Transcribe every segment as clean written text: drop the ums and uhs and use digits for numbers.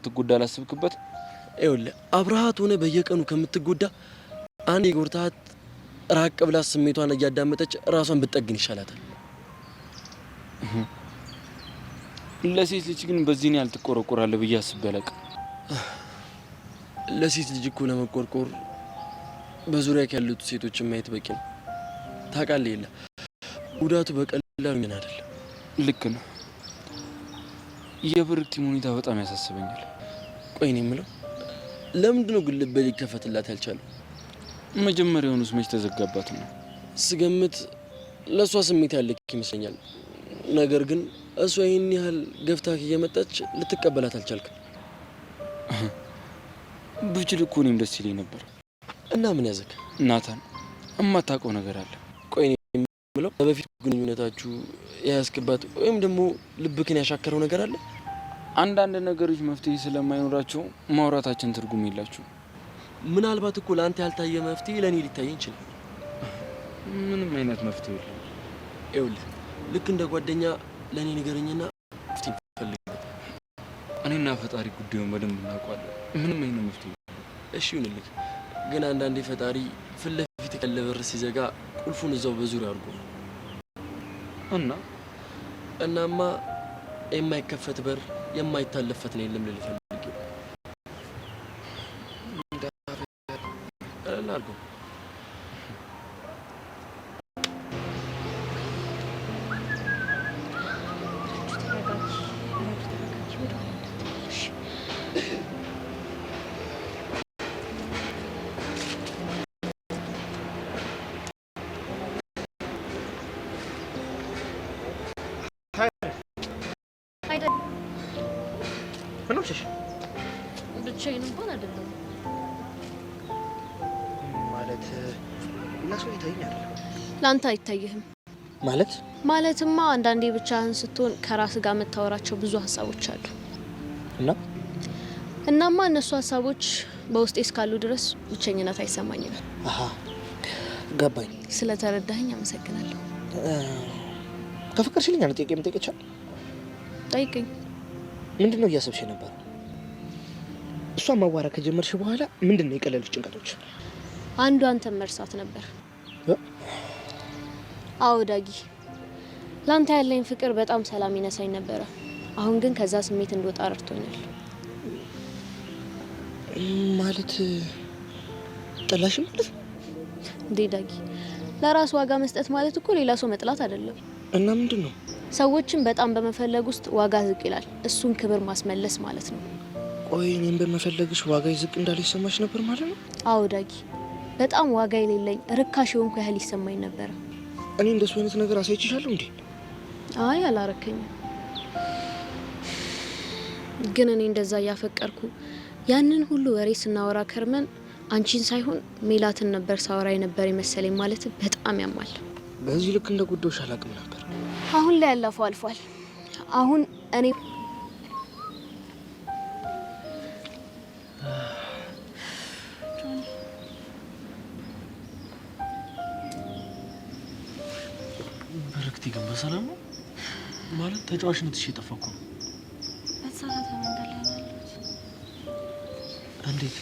እንደምትጎዳ አላስብክበት? ይኸውልህ አብረሃት ሆነ በየቀኑ ከምትጎዳ አንድ የጎርታት ራቅ ብላ ስሜቷን እያዳመጠች ራሷን ብትጠግን ይሻላታል። ለሴት ልጅ ግን በዚህ ያህል ትቆረቆራለህ ብዬ አስቤ አላውቅም። ለሴት ልጅ እኮ ለመቆርቆር በዙሪያ ያሉት ሴቶችን ማየት በቂ ነው። ታውቃለህ የለ ጉዳቱ በቀላሉ ምን አይደለም። ልክ ነው። የብርክቲም ሁኔታ በጣም ያሳስበኛል። ቆይ እኔ የምለው ለምንድን ነው ግን ልብ ሊከፈትላት ያልቻለው? መጀመሪያውኑስ መች ተዘጋባት ነው? ስገምት ለእሷ ስሜት ያለክ ይመስለኛል። ነገር ግን እሷ ይህን ያህል ገፍታክ እየመጣች ልትቀበላት አልቻልክም። ብችል እኮ እኔም ደስ ይለኝ ነበር። እና ምን ያዘክ? ናታን እማታውቀው ነገር አለ። ቆይ እኔ የምለው በፊት ግንኙነታችሁ ያስከባት ወይም ደግሞ ልብክን ያሻከረው ነገር አለ? አንዳንድ ነገሮች መፍትሄ ስለማይኖራቸው ማውራታችን ትርጉም የላቸው። ምናልባት እኮ ለአንተ ያልታየ መፍትሄ ለእኔ ሊታየኝ ይችላል። ምንም አይነት መፍትሄ የለም። ይኸውልህ ልክ እንደ ጓደኛ ለእኔ ንገረኝና መፍትሄ ፈልግ። እኔና ፈጣሪ ጉዳዩን በደንብ እናውቀዋለን። ምንም አይነት መፍትሄ። እሺ ይሁንልህ፣ ግን አንዳንዴ ፈጣሪ ፊት ለፊት ያለ በር ሲዘጋ ቁልፉን እዛው በዙሪያ አድርጎ ነው። እናማ የማይከፈት በር የማይታለፍ ፈተና የለም ልል ፈልጌ አድርጎ ብቻዬን እንኳን አይደለም ማለት ለሰው ይታየኛል። ላንተ አይታየህም ማለትማ አንዳንዴ ብቻህን ስትሆን ከራስ ጋር የምታወራቸው ብዙ ሀሳቦች አሉ እናማ እነሱ ሀሳቦች በውስጤ እስካሉ ድረስ ብቸኝነት አይሰማኝም። ገባኝ። ስለተረዳኸኝ አመሰግናለሁ። ከፍቅርሽልኝ አንተ ጥያቄ መጠየቅቻል? ጠይቀኝ። ምንድነው እያሰብሽ ነበር? እሷ ማዋራት ከጀመርሽ በኋላ ምንድነው የቀለሉሽ ጭንቀቶች? አንዱ አንተን መርሳት ነበር። አዎ ዳጊ፣ ላንተ ያለኝ ፍቅር በጣም ሰላም ይነሳኝ ነበር። አሁን ግን ከዛ ስሜት እንደወጣ ረድቶኛል። ማለት ጠላሽ ማለት እንዴ ዳጊ፣ ለራስ ዋጋ መስጠት ማለት እኮ ሌላ ሰው መጥላት አይደለም። እና ምንድነው? ሰዎችን በጣም በመፈለግ ውስጥ ዋጋ ዝቅ ይላል። እሱን ክብር ማስመለስ ማለት ነው። ቆይ እኔም በመፈለግሽ ዋጋ ዝቅ እንዳለ ይሰማሽ ነበር ማለት ነው? አዎ ዳጊ፣ በጣም ዋጋ የሌለኝ ርካሽ የሆንኩ ያህል ይሰማኝ ነበር። እኔ እንደሱ አይነት ነገር አሳይችሻለሁ እንዴ? አይ አላረከኝም። ግን እኔ እንደዛ እያፈቀርኩ ያንን ሁሉ ወሬ ስናወራ ከርመን አንቺን ሳይሆን ሜላትን ነበር ሳወራ የነበር ይመስለኝ። ማለት በጣም ያማል። በዚህ ልክ እንደ ጉዳዮሽ አላውቅም ነበር። አሁን ላይ ያለፈው አልፏል። አሁን እኔ በረክቲ ግን በሰላም ነው ማለት ተጫዋችነትሽ የጠፋኩ ነው። በተሳሳተ መንገድ ላይ ነው ያለሁት። እንዴት?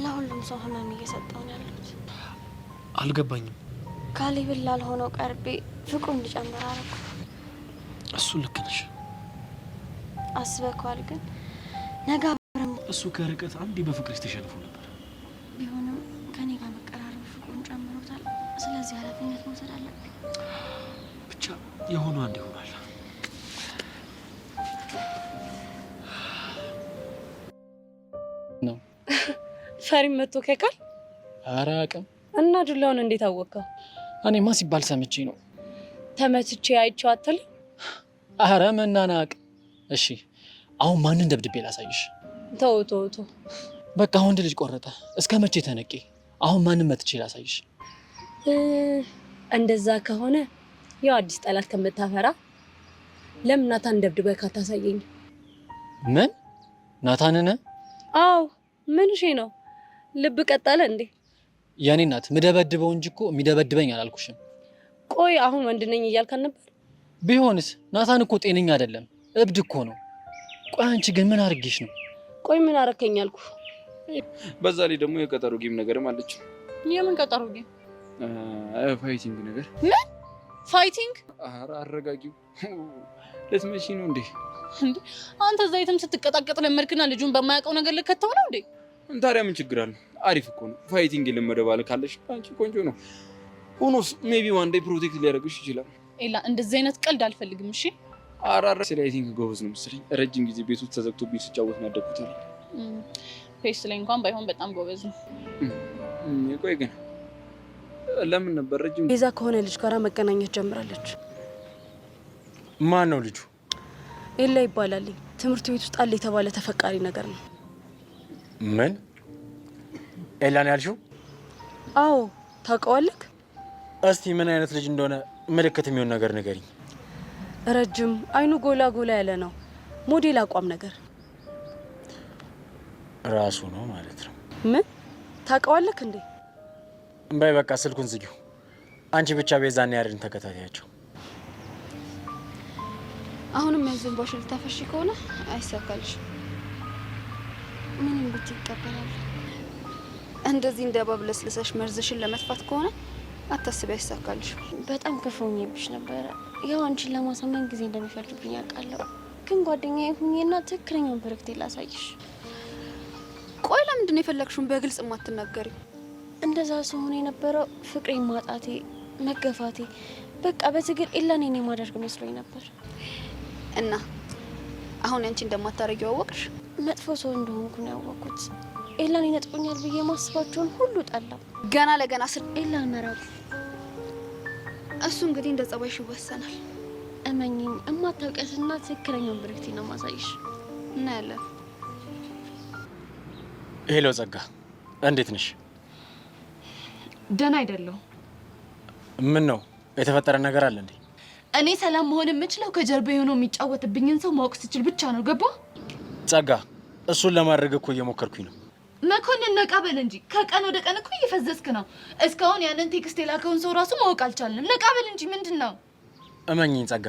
ለሁሉም ሰው ህመም እየሰጠሁ ነው ያለሁት። አልገባኝም። ካሌብን ላልሆነው ቀርቤ ፍቅሩ እንዲጨምር አደረኩ። እሱ ልክ ነሽ። አስበከዋል ግን ነገ እሱ ከርቀት አንዴ በፍቅርሽ ተሸንፎ ነበር። ቢሆንም ከኔ ጋር መቀራረብ ፍቅሩን ጨምሮታል። ስለዚህ ኃላፊነት መውሰድ አለብኝ። ብቻ የሆነው አንድ ይሆናል። ነው ፈሪም መጥቶ ከቃል አራቀም እና ዱላውን እንዴት አወቀው? እኔማ ሲባል ሰምቼ ነው። ተመትቼ አይቼው አትል? አረ መናናቅ። እሺ አሁን ማንን ደብድቤ ላሳይሽ? ተው በቃ ወንድ ልጅ ቆረጠ። እስከ መቼ ተነቂ? አሁን ማንን መትቼ ላሳይሽ? እንደዛ ከሆነ ያው አዲስ ጠላት ከምታፈራ ለምን ናታን ደብድበህ ካታሳየኝ? ምን ናታንን? አዎ ምን እሺ ነው? ልብ ቀጣለ እንዴ? የኔ እናት ምደበድበው እንጂ እኮ የሚደበድበኝ አላልኩሽም። ቆይ አሁን ወንድ ነኝ እያልከን ነበር? ቢሆንስ ናታን እኮ ጤነኛ አይደለም፣ እብድ እኮ ነው። ቆይ አንቺ ግን ምን አድርጌሽ ነው? ቆይ ምን አረከኝ አልኩ? በዛ ላይ ደግሞ የቀጠሮ ጌም ነገርም አለች። የምን ቀጠሮ ጌም? ፋይቲንግ ነገር። ምን ፋይቲንግ? ኧረ አረጋጊው። ልትመጪ ነው እንዴ? አንተ ዘይትም ስትቀጣቀጥ ለመድክና ልጁን በማያውቀው ነገር ልከተው ነው እንዴ? ታዲያ ምን ችግር አለ? አሪፍ እኮ ነው። ፋይቲንግ የለመደ ባለ ካለሽ አንቺ ቆንጆ ነው። ሆኖስ ሜቢ ዋን ዴይ ፕሮቴክት ሊያደርግሽ ይችላል። ኤላ እንደዚህ አይነት ቀልድ አልፈልግም። እሺ አራራ ስላይቲንግ ጎበዝ ነው መሰለኝ። ረጅም ጊዜ ቤት ውስጥ ተዘግቶብኝ ስጫወት ነው ያደግኩት። ፔስ ላይ እንኳን ባይሆን በጣም ጎበዝ ነው። ቆይ ግን ለምን ነበር ረጅም ቤዛ ከሆነ ልጅ ጋር መገናኘት ጀምራለች። ማን ነው ልጁ? ኤላ ይባላል። ትምህርት ቤት ውስጥ አለ የተባለ ተፈቃሪ ነገር ነው። ምን? ኤላን ያልሽው? አዎ ታውቀዋለህ? እስቲ ምን አይነት ልጅ እንደሆነ ምልክት የሚሆን ነገር ንገሪኝ። ረጅም፣ አይኑ ጎላ ጎላ ያለ ነው። ሞዴል አቋም ነገር ራሱ ነው ማለት ነው። ምን ታውቀዋለህ እንዴ? በይ በቃ ስልኩን ዝጊው። አንቺ ብቻ ቤዛና ያሬድን ተከታታያቸው። አሁንም ያዘን ባሽ ልታፈሺ ከሆነ አይሳካልሽ። ምንም ብት ይቀበላል። እንደዚህ እንደ ባብ ለስለሰሽ መርዝሽን ለመጥፋት ከሆነ አታስቢ፣ አይሳካልሽ። በጣም ከፈውኝብሽ ነበረ። ያው አንቺን ለማሳመን ጊዜ እንደሚፈልግብኝ አውቃለሁ፣ ግን ጓደኛዬ ሁኚና ትክክለኛውን ፕሮጀክት ላሳይሽ። ቆይ ለምንድን ነው የፈለግሽውን በግልጽ የማትናገሪው? እንደዛ ሲሆን የነበረው ፍቅሬን ማጣቴ፣ መገፋቴ፣ በቃ በትግል ኤላን እኔ ማደርግ መስሎኝ ነበር። እና አሁን አንቺ እንደማታረጊው አወቅሽ? መጥፎ ሰው እንደሆንኩ ነው ያወቅኩት። ኤላን ይነጥቁኛል ብዬ ማስባቸውን ሁሉ ጠላው። ገና ለገና ስር ኤላን መራቁ፣ እሱ እንግዲህ እንደ ጸባይሽ ይወሰናል። እመኚኝ፣ እማታውቂያትና ትክክለኛውን ብርክቲ ነው ማሳይሽ። እና ያለ ሄሎ ጸጋ፣ እንዴት ነሽ? ደህና አይደለሁ። ምን ነው የተፈጠረ ነገር አለ እንዴ? እኔ ሰላም መሆን የምችለው ከጀርባ የሆነው የሚጫወትብኝን ሰው ማወቅ ስችል ብቻ ነው። ገባ? ጸጋ፣ እሱን ለማድረግ እኮ እየሞከርኩኝ ነው። መኮንን ነቃ በል እንጂ ከቀን ወደ ቀን እኮ እየፈዘዝክ ነው። እስካሁን ያንን ቴክስት የላከውን ሰው ራሱ ማወቅ አልቻልንም። ነቃ በል እንጂ ምንድን ነው? እመኚኝ ጸጋ፣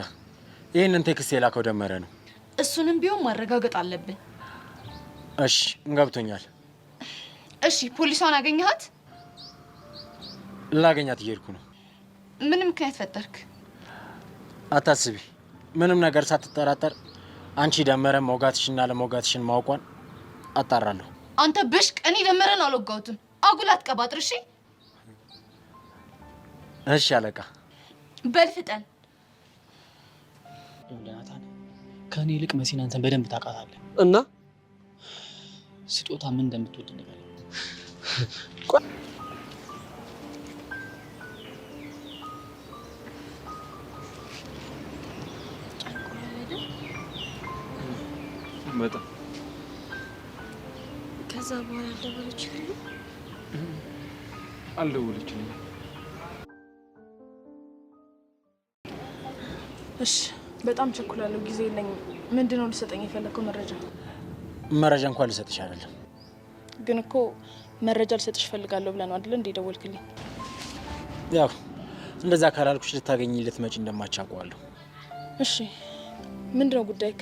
ይህንን ቴክስት የላከው ደመረ ነው። እሱንም ቢሆን ማረጋገጥ አለብን። እሺ ገብቶኛል። እሺ ፖሊሷን አገኘሃት? ላገኛት እየሄድኩ ነው። ምን ምክንያት ፈጠርክ? አታስቢ፣ ምንም ነገር ሳትጠራጠር አንቺ ደመረ መውጋትሽና ለመውጋትሽን ማውቋን አጣራለሁ። አንተ ብሽቅ፣ እኔ ደመረን አልወጋሁትም። አጉል አትቀባጥር። እሺ እሺ አለቃ። በል ፍጠን። ናታን፣ ከእኔ ይልቅ መሲን አንተን በደንብ ታውቃታለህ። እና ስጦታ ምን እንደምትወድ ነገር በጣም ከዛ በኋላ አልደወለችልኝም። አልደወለችልኝም። እሺ በጣም ቸኩላለሁ፣ ጊዜ የለኝም። ምንድነው ልሰጠኝ የፈለከው መረጃ? መረጃ እንኳን ልሰጥሽ አይደለም፣ ግን እኮ መረጃ ልሰጥሽ ፈልጋለሁ ብለህ ነው አይደል እንዴ ደወልክልኝ? ያው እንደዛ ካላልኩሽ ልታገኝ ልትመጪ እንደማቻውቀዋለሁ። እሺ ምንድነው ጉዳይክ?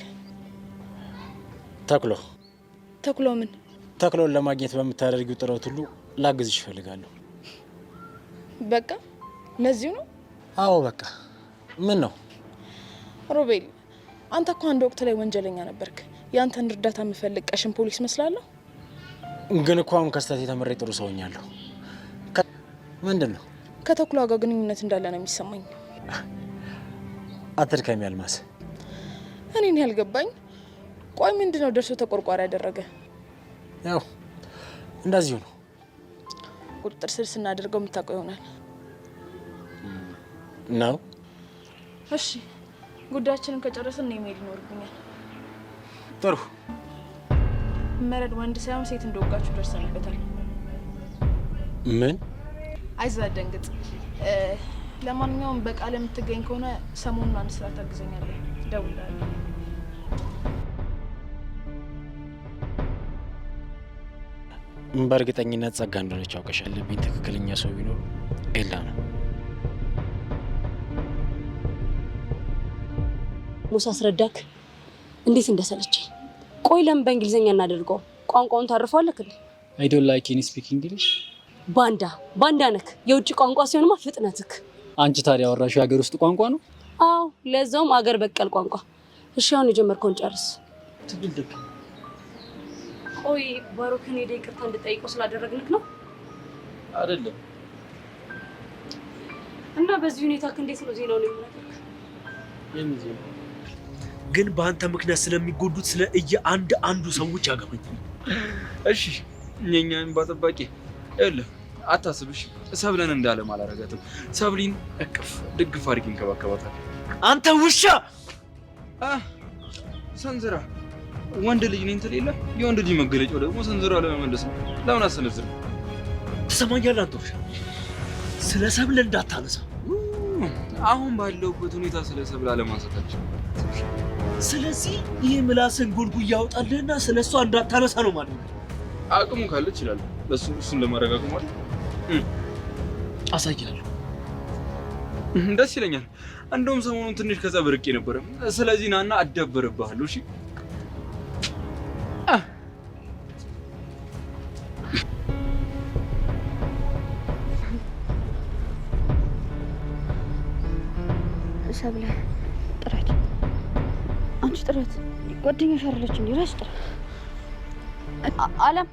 ተክሎ ተክሎ ምን? ተክሎን ለማግኘት በምታደርጊው ጥረት ሁሉ ላግዝሽ እፈልጋለሁ። በቃ ለዚሁ ነው? አዎ በቃ። ምን ነው ሮቤል፣ አንተ እኮ አንድ ወቅት ላይ ወንጀለኛ ነበርክ። ያንተን እርዳታ የምፈልግ ቀሽን ፖሊስ መስላለሁ? ግን እኮ አሁን ከስተት ተምሬ ጥሩ ሰው ሆኛለሁ። ምንድን ነው? ከተክሎ ጋር ግንኙነት እንዳለ ነው የሚሰማኝ። አትድከሚ አልማዝ። እኔን ያልገባኝ ቆይ ምንድነው ደርሶ ተቆርቋሪ ያደረገ? ያው እንደዚሁ ነው። ቁጥጥር ስር ስናደርገው የምታውቀው ይሆናል ነው። እሺ ጉዳያችንን ከጨረስን ነው የሚሄድ ይኖርብኛል። ጥሩ። መረድ ወንድ ሳይሆን ሴት እንደወጋችሁ ደርሰንበታል። ምን? አይዛደንግጥ። ለማንኛውም በቃል የምትገኝ ከሆነ ሰሞኑን አንድ ስራ ታግዘኛለህ። ደውላለሁ። በእርግጠኝነት ጸጋ እንደሆነች አውቀሽ ያለብኝ ትክክለኛ ሰው ቢኖር ኤላ ነው። ሙሳ አስረዳክ እንዴት እንደሰለቸኝ። ቆይ ለምን በእንግሊዘኛ እናደርገው? ቋንቋውን ታርፈዋለህ እንዴ? I don't like any speak English። ባንዳ ነክ። የውጭ ቋንቋ ሲሆንማ ፍጥነትክ። አንቺ ታዲያ አወራሽው የሀገር ውስጥ ቋንቋ ነው? አዎ ለዛውም አገር በቀል ቋንቋ። እሺ አሁን የጀመርከውን ጨርስ። ትግልደክ ቆይ ባሮክን ሄደ ይቅርታ እንድጠይቀው ስላደረግንክ ነው አይደለም? እና በዚህ ሁኔታ እንዴት ነው ዜናውን የምናደርግ? የምዜና ግን በአንተ ምክንያት ስለሚጎዱት ስለ አንዱ ሰዎች ያገባኝ። እሺ እኛን ባጠባቂ አይደለም አታስብሽ። ሰብለን እንዳለ ማላረጋትም ሰብሊን እቅፍ ድግፍ አድርጊ እንከባከባታል። አንተ ውሻ ሰንዝራ ወንድ ልጅ ነኝ ትል የለ የወንድ ልጅ መገለጫው ደግሞ ሰንዝራ ለመመለስ ነው። ለምን አሰነዝር? ትሰማኛለህ? አንተ ውሻ ስለ ሰብል እንዳታነሳ። አሁን ባለውበት ሁኔታ ስለ ሰብል አለማንሳታችን። ስለዚህ ይህ ምላስን ጎልጉ እያወጣልህና ስለሷ እንዳታነሳ ነው ማለት ነው። አቅሙ ካለ ይችላል እሱን ለማረጋገጥ ማለት አሳያለሁ። ደስ ይለኛል። እንደውም ሰሞኑን ትንሽ ከጸብ ርቄ ነበረ። ስለዚህ ናና አዳበረብሃለሁ። እሺ ሰብለ ጥረት፣ አንቺ ጥረት፣ ጓደኛሽ አይደለች እንዴ? ራስ ጥረት። አለም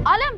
አለም